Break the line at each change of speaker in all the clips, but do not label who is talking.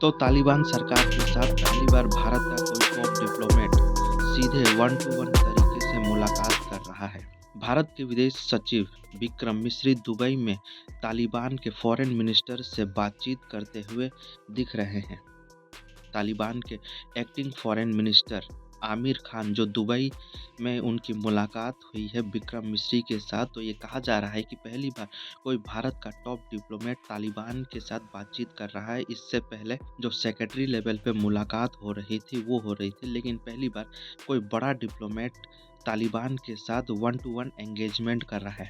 तो तालिबान सरकार के साथ पहली बार भारत का कोई टॉप डिप्लोमेट सीधे वन टू वन तरीके से मुलाकात कर रहा है। भारत के विदेश सचिव विक्रम मिस्री दुबई में तालिबान के फॉरेन मिनिस्टर से बातचीत करते हुए दिख रहे हैं। तालिबान के acting foreign minister Aamir Khan जो दुबई में उनकी मुलाकात हुई है विक्रम मिस्री के साथ, तो ये कहा जा रहा है कि पहली बार कोई भारत का टॉप डिप्लोमेट तालिबान के साथ बातचीत कर रहा है। इससे पहले जो सेक्रेटरी लेवल पे मुलाकात हो रही थी वो हो रही थी, लेकिन पहली बार कोई बड़ा डिप्लोमेट तालिबान के साथ वन टू वन एंगेजमेंट कर रहा है।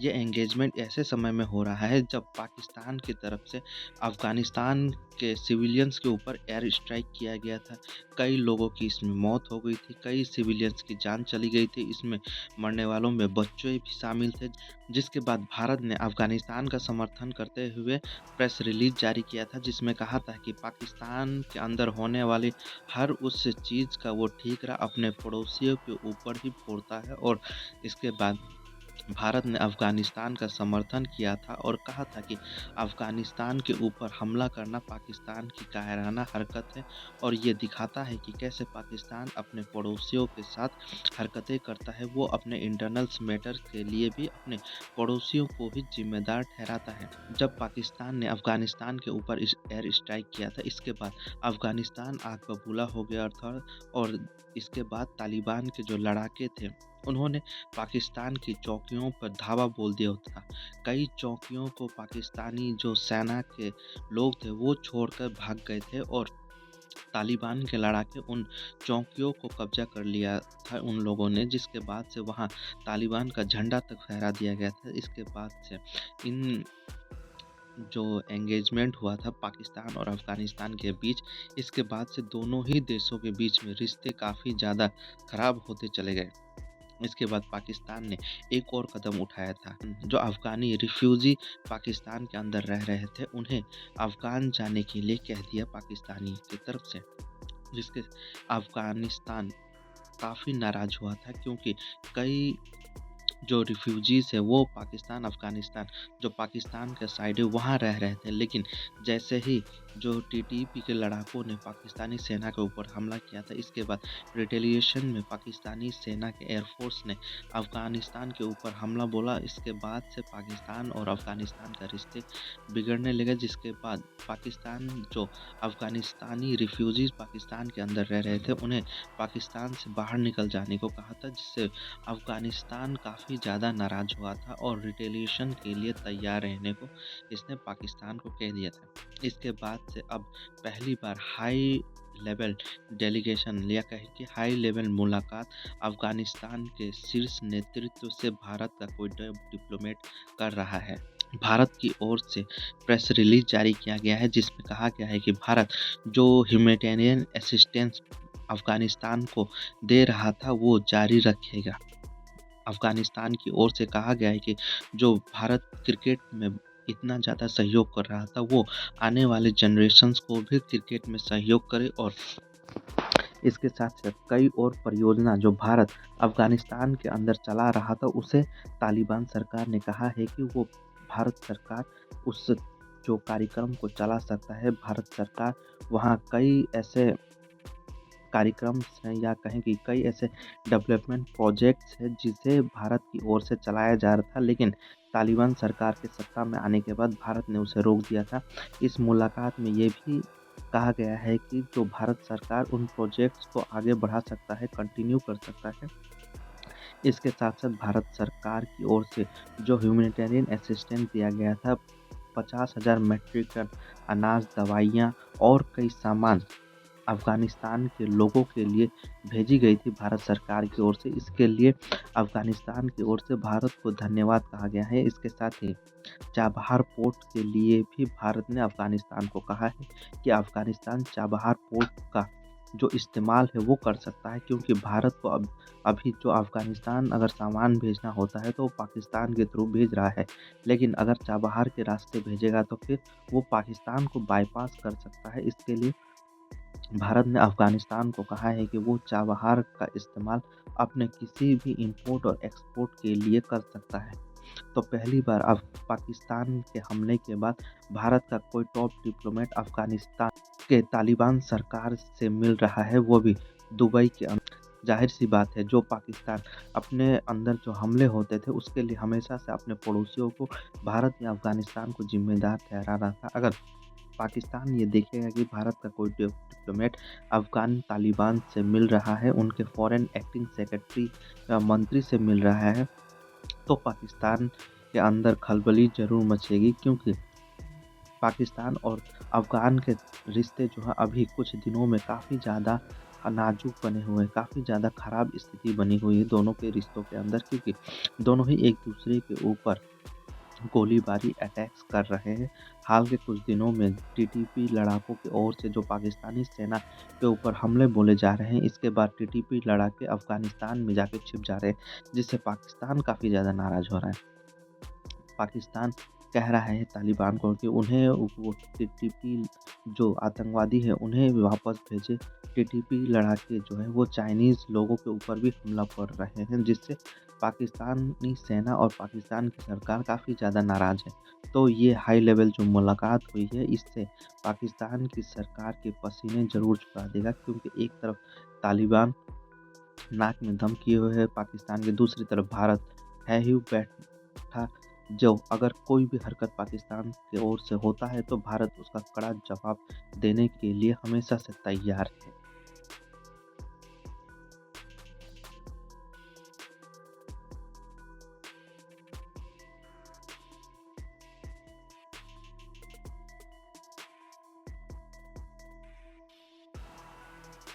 ये एंगेजमेंट ऐसे समय में हो रहा है जब पाकिस्तान की तरफ से अफगानिस्तान के सिविलियंस के ऊपर एयर स्ट्राइक किया गया था। कई लोगों की इसमें मौत हो गई थी, कई सिविलियंस की जान चली गई थी। इसमें मरने वालों में बच्चे भी शामिल थे। जिसके बाद भारत ने अफगानिस्तान का समर्थन करते हुए प्रेस रिलीज जारी किया था, जिसमें कहा था कि पाकिस्तान के अंदर होने वाली हर उस चीज़ का वो ठीकरा अपने पड़ोसियों के ऊपर ही फोड़ता है। और इसके बाद भारत ने अफ़गानिस्तान का समर्थन किया था और कहा था कि अफ़गानिस्तान के ऊपर हमला करना पाकिस्तान की कायराना हरकत है और ये दिखाता है कि कैसे पाकिस्तान अपने पड़ोसियों के साथ हरकतें करता है। वो अपने इंटरनल्स मैटर के लिए भी अपने पड़ोसियों को ही जिम्मेदार ठहराता है। जब पाकिस्तान ने अफ़गानिस्तान के ऊपर इस एयर स्ट्राइक किया था, इसके बाद अफ़गानिस्तान आग बबूला हो गया था और इसके बाद तालिबान के जो लड़ाके थे उन्होंने पाकिस्तान की चौकियों पर धावा बोल दिया था। कई चौकियों को पाकिस्तानी जो सेना के लोग थे वो छोड़कर भाग गए थे और तालिबान के लड़ाके उन चौकियों को कब्जा कर लिया था उन लोगों ने, जिसके बाद से वहाँ तालिबान का झंडा तक फहरा दिया गया था। इसके बाद से इन जो एंगेजमेंट हुआ था पाकिस्तान और अफ़गानिस्तान के बीच, इसके बाद से दोनों ही देशों के बीच में रिश्ते काफ़ी ज़्यादा ख़राब होते चले गए। इसके बाद पाकिस्तान ने एक और कदम उठाया था। जो अफ़गानी रिफ्यूजी पाकिस्तान के अंदर रह रहे थे, उन्हें अफ़गान जाने के लिए कह दिया पाकिस्तानी की तरफ से, जिसके अफ़गानिस्तान काफ़ी नाराज़ हुआ था क्योंकि कई जो रिफ्यूजीज़ है वो पाकिस्तान, अफ़गानिस्तान जो पाकिस्तान के साइड है वहाँ रह रहे थे। लेकिन जैसे ही जो टीटीपी के लड़ाकों ने पाकिस्तानी सेना के ऊपर हमला किया था, इसके बाद रिटेलिएशन में पाकिस्तानी सेना के एयरफोर्स ने अफ़गानिस्तान के ऊपर हमला बोला। इसके बाद से पाकिस्तान और अफ़गानिस्तान का रिश्ते बिगड़ने लगे, जिसके बाद पाकिस्तान जो अफ़गानिस्तानी रिफ्यूजीज़ पाकिस्तान के अंदर रह रहे थे उन्हें पाकिस्तान से बाहर निकल जाने को कहा था, जिससे अफ़गानिस्तान काफ़ी ज़्यादा नाराज़ हुआ था और रिटेलिएशन के लिए तैयार रहने को इसने पाकिस्तान को कह दिया था। इसके बाद से अब पहली बार हाई लेवल डेलीगेशन या कहें कि हाई लेवल मुलाकात अफ़गानिस्तान के शीर्ष नेतृत्व से भारत का कोई डिप्लोमेट कर रहा है। भारत की ओर से प्रेस रिलीज जारी किया गया है, जिसमें कहा गया है कि भारत जो ह्यूमैनिटेरियन असिस्टेंस अफ़गानिस्तान को दे रहा था वो जारी रखेगा। अफ़गानिस्तान की ओर से कहा गया है कि जो भारत क्रिकेट में इतना ज़्यादा सहयोग कर रहा था, वो आने वाले जनरेशन्स को भी क्रिकेट में सहयोग करे और इसके साथ-साथ कई और परियोजना जो भारत अफ़गानिस्तान के अंदर चला रहा था, उसे तालिबान सरकार ने कहा है कि वो भारत सरकार उस जो कार्यक्रम को चला सकता है। भारत सरकार वहाँ कई ऐसे कार्यक्रम हैं या कहें कि कई ऐसे डेवलपमेंट प्रोजेक्ट्स हैं जिसे भारत की ओर से चलाया जा रहा था, लेकिन तालिबान सरकार के सत्ता में आने के बाद भारत ने उसे रोक दिया था। इस मुलाकात में ये भी कहा गया है कि जो भारत सरकार उन प्रोजेक्ट्स को आगे बढ़ा सकता है, कंटिन्यू कर सकता है। इसके साथ-साथ भारत सरकार की ओर से जो ह्यूमैनिटेरियन असिस्टेंस दिया गया था, 50,000 मेट्रिक टन अनाज, दवाइयाँ और कई सामान अफ़गानिस्तान के लोगों के लिए भेजी गई थी भारत सरकार की ओर से। इसके लिए अफ़गानिस्तान की ओर से भारत को धन्यवाद कहा गया है। इसके साथ ही चाबहार पोर्ट के लिए भी भारत ने अफ़गानिस्तान को कहा है कि अफ़गानिस्तान चाबहार पोर्ट का जो इस्तेमाल है वो कर सकता है, क्योंकि भारत को अब अभी जो अफ़गानिस्तान अगर सामान भेजना होता है तो वो पाकिस्तान के थ्रू भेज रहा है, लेकिन अगर चाबहार के रास्ते भेजेगा तो फिर वो पाकिस्तान को बाईपास कर सकता है। इसके लिए भारत ने अफ़गानिस्तान को कहा है कि वो चाबहार का इस्तेमाल अपने किसी भी इंपोर्ट और एक्सपोर्ट के लिए कर सकता है। तो पहली बार अब पाकिस्तान के हमले के बाद भारत का कोई टॉप डिप्लोमेट अफ़गानिस्तान के तालिबान सरकार से मिल रहा है, वो भी दुबई के अंदर। ज़ाहिर-सी बात है, जो पाकिस्तान अपने अंदर जो हमले होते थे उसके लिए हमेशा से अपने पड़ोसियों को, भारत या अफ़गानिस्तान को ज़िम्मेदार ठहरा रहा था। अगर पाकिस्तान ये देखेगा कि भारत का कोई डिप्लोमेट अफ़गान तालिबान से मिल रहा है, उनके फ़ॉरेन एक्टिंग सेक्रेटरी मंत्री से मिल रहा है, तो पाकिस्तान के अंदर खलबली ज़रूर मचेगी, क्योंकि पाकिस्तान और अफ़गान के रिश्ते जो हैं अभी कुछ दिनों में काफ़ी ज़्यादा नाज़ुक बने हुए हैं, काफ़ी ज़्यादा ख़राब स्थिति बनी हुई है दोनों के रिश्तों के अंदर, क्योंकि दोनों ही एक-दूसरे के ऊपर गोलीबारी अटैक्स कर रहे हैं। हाल के कुछ दिनों में टीटीपी लड़ाकों की ओर से जो पाकिस्तानी सेना के ऊपर हमले बोले जा रहे हैं, इसके बाद टीटीपी लड़ाके अफ़गानिस्तान में जाके छिप जा रहे हैं, जिससे पाकिस्तान काफ़ी ज़्यादा नाराज़ हो रहा है। पाकिस्तान कह रहा है तालिबान को कि उन्हें वो टीटीपी जो आतंकवादी हैं उन्हें वापस भेजें। टीटीपी लड़ाके जो हैं वो चाइनीज़ लोगों के ऊपर भी हमला कर रहे हैं, जिससे पाकिस्तानी सेना और पाकिस्तान की सरकार काफ़ी ज़्यादा नाराज़ है। तो ये हाई लेवल जो मुलाकात हुई है, इससे पाकिस्तान की सरकार के पसीने ज़रूर छुड़ा देगा, क्योंकि एक तरफ तालिबान नाक में दम किए हुए है पाकिस्तान के, दूसरी तरफ भारत है ही बैठा, जो अगर कोई भी हरकत पाकिस्तान की ओर से होता है तो भारत उसका कड़ा जवाब देने के लिए हमेशा से तैयार है।